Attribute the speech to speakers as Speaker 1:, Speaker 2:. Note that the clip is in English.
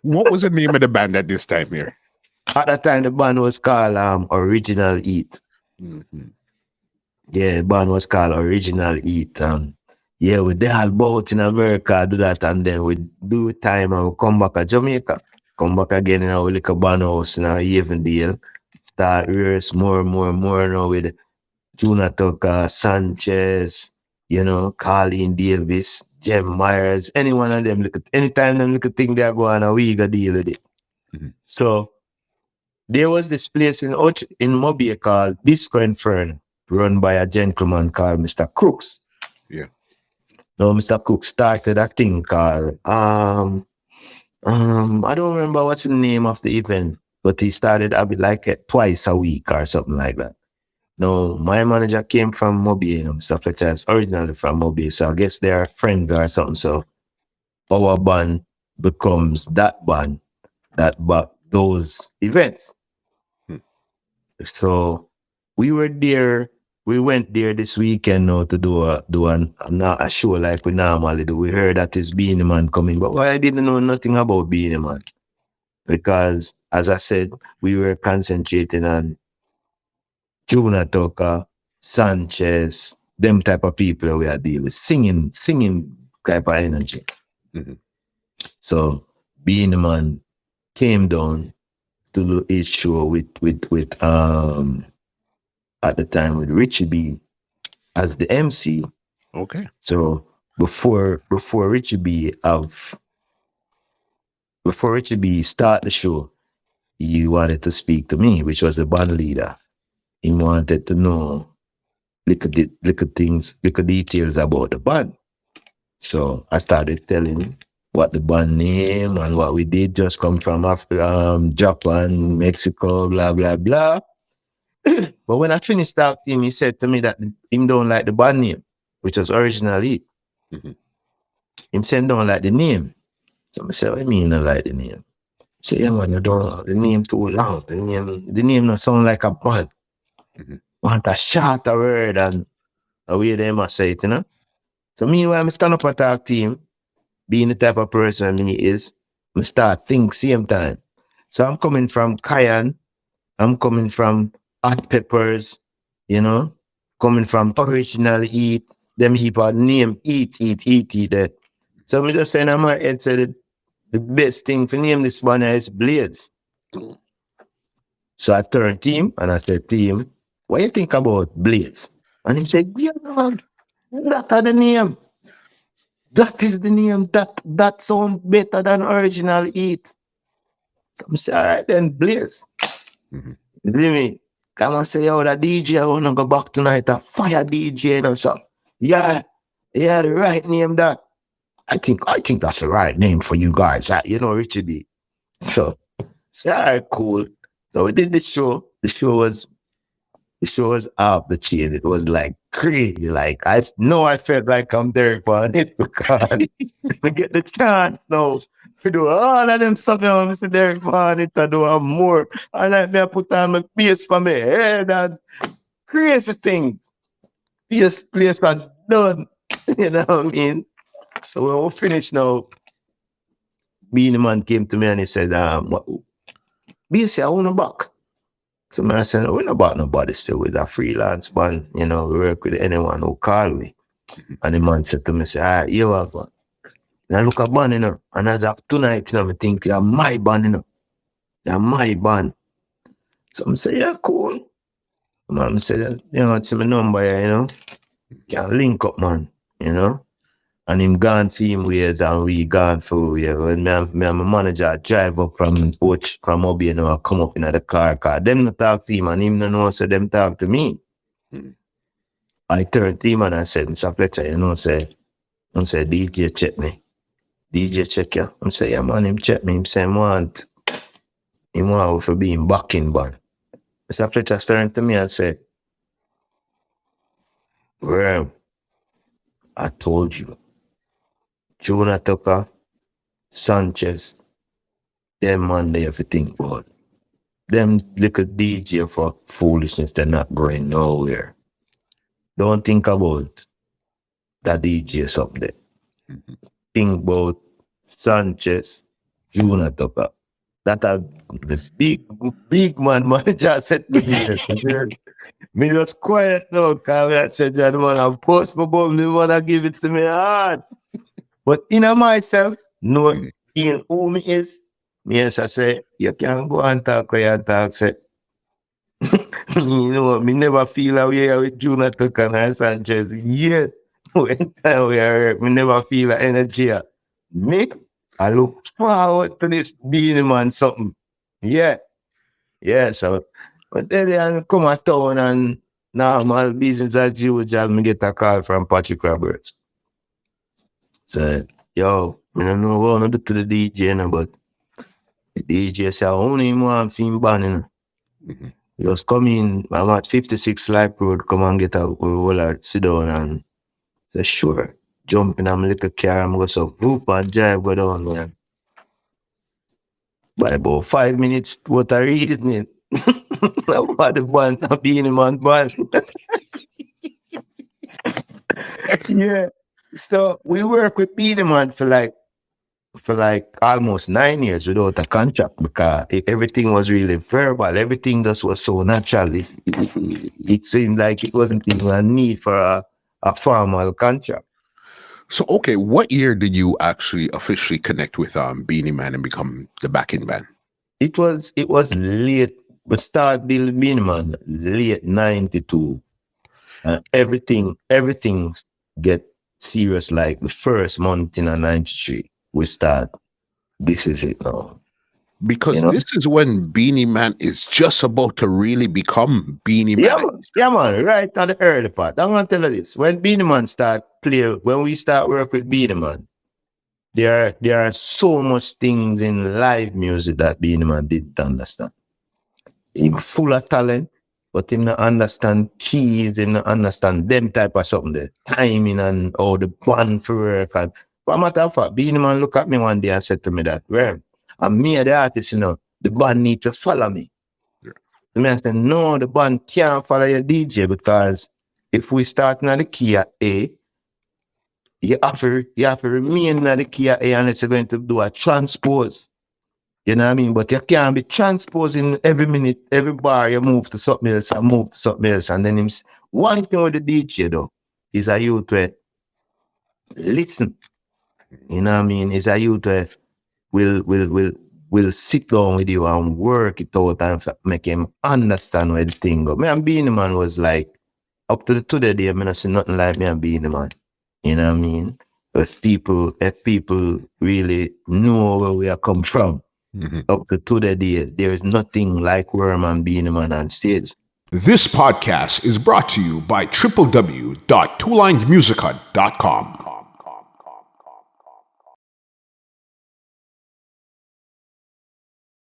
Speaker 1: What was the name of the band at this time here?
Speaker 2: At that time, the band was called Original Eat.
Speaker 1: Mhm.
Speaker 2: Yeah, the band was called Original Eat. Yeah, we did both in America, do that, and then we do time and we come back to Jamaica. Come back again in our little band house in Avondale. Start rehearse more now with Juna Tucker, Sanchez, Colleen Davis, Jem Myers, any one of them. Anytime them little thing they go on, we got deal with it.
Speaker 1: Mhm.
Speaker 2: So there was this place in Mobile called Disco Inferno, run by a gentleman called Mr. Crooks.
Speaker 1: Yeah.
Speaker 2: No, Mr. Crooks started a thing called I don't remember what's the name of the event, but he started like twice a week or something like that. No, my manager came from Mobile, Mr. Fletcher is originally from Mobile, so I guess they're friends or something. So our band becomes that band that but those events.
Speaker 1: Hmm.
Speaker 2: So we were there. We went there this weekend now to do a show like we normally do. We heard that is Beenie Man coming, but I didn't know nothing about Beenie Man because, as I said, we were concentrating on Juna Tucker, Sanchez, them type of people we are dealing with, singing type of energy.
Speaker 1: Mhm.
Speaker 2: So Beenie Man came down to do his show with at the time with Richie B as the MC.
Speaker 1: Okay.
Speaker 2: So before Richie B start the show, he wanted to speak to me, which was the band leader. He wanted to know little things, little details about the band. So I started telling him what the band name and what we did. Just come from Japan, Mexico, blah blah blah. But when I finished talking to him, he said to me that him don't like the band name, which was originally.
Speaker 1: Mhm.
Speaker 2: Him said don't like the name. So I said, what do you mean I like the name? He said, yeah man, you don't the name too long. The name not sound like a band.
Speaker 1: Mhm.
Speaker 2: Want a shorter word and the way they must say it, So meanwhile, I stand up and talk to him, being the type of person he is, I start think same time. So I'm coming from cayenne, I'm coming from hot peppers, you know, coming from original eat, them people name eat that. So me just saying in my head said the best thing for name this one is Blades. So I turned to him and I said to him, what you think about Blades? And he said, yeah, man, that are the name. That is the name. That sounds better than original eat. So I say, all right then, Blaze.
Speaker 1: Mhm.
Speaker 2: You see me? Come and say, oh, the DJ, I want to go back tonight. A fire DJ and so. Yeah, yeah, the right name that. I think that's the right name for you guys. Richie B. So, all right, cool. So we did the show. The show was off the chain. It was like crazy. Like I felt like I'm there for it because we get the chance now. We do all of them stuff I'm Mr. Derek for it. I do have more. I like me I put on my face for my head and crazy things. Place and done. You know what I mean? So when we finish now, Beenie Man came to me and he said, BC, I want to back. So I said, we're not about nobody still with a freelance band. We work with anyone who call me. And the man said to me, say, all right, you have one. And I look at band, and I said, tonight, I think you're my band, You're my band. So I say, yeah, cool. The man said, it's my number here, Can link up, man, And him gone to him ways and we gone for yeah. When me and my manager drive up from Obi, I come up in the car. Them not talk to him and him no know, so them talk to me.
Speaker 1: Mhm.
Speaker 2: I turned to him and I said, Mr. Fletcher, say, DJ check me. DJ check you. I say, yeah, man, him check me. Him say, him want for being back in band. Mr. Fletcher turned to me and said, well, I told you. Jonah Tucker, Sanchez, them man they have to think about. Them little DJ for foolishness, they're not going nowhere. Don't think about that DJs up there.
Speaker 1: Mhm.
Speaker 2: Think about Sanchez, Juna Tucker. That this big man manager said to me, me just quiet now, because I said, that man, of course, my boy, me wanna give it to me hard. But in myself, no, in who me is, yes, I say, you can't go and talk where you talk, say, you know, me never feel away with Juna Tucker and Sanchez. Yeah, when time we are, me never feel the energy. Me, I look forward to this Beenie Man something. Yeah, yeah, so, but then I come to town and normal business as usual, me get a call from Patrick Roberts. So, yo, I don't know what to do to the DJ, but the DJ said, only him want him banning. He just come in, I'm at 56 Life Road, come and get a roller, sit down and say, sure. Jump in a little car and go so whoop and drive go down, man. But about 5 minutes, what a reason. What the band, not being in man band. Yeah. So we work with Beenie Man for like almost 9 years without a contract, because everything was really verbal. Everything just was so natural. It seemed like it wasn't even a need for a formal contract.
Speaker 1: So, okay, what year did you actually officially connect with Beenie Man and become the backing band?
Speaker 2: It was late. We started building Beenie Man late 92. Everything get serious like the first month in a 93. We start. This is it now.
Speaker 1: Because
Speaker 2: You know?
Speaker 1: this is when Beenie Man is just about to really become Beenie Man.
Speaker 2: Yeah, man, right on the early part. I'm gonna tell you this. When Beenie Man when we start work with Beenie Man, there are so much things in live music that Beenie Man didn't understand. He's full of talent, but he not understand keys, he not understand them type of something, the timing and all the band for work. And for a matter of fact, Beenie Man look at me one day and said to me that, well, I'm me the artist, the band need to follow me. The man said, no, the band can't follow your DJ, because if we start in the key at A, you have to remain in the key at A unless you're going to do a transpose. You know what I mean? But you can't be transposing every minute, every bar you move to something else and move to something else. And then one thing with the DJ though, is a youth to listen. You know what I mean? Is a youth to will sit down with you and work it out and make him understand where the thing go. Me and Beenie Man was like, up to the day, I mean, I see nothing like me and Beenie Man. You know what I mean? If people really know where we are come from, up to the day, there is nothing like Worm and Beenie Man on stage.
Speaker 3: This podcast is brought to you by www.twolinedmusichut.com.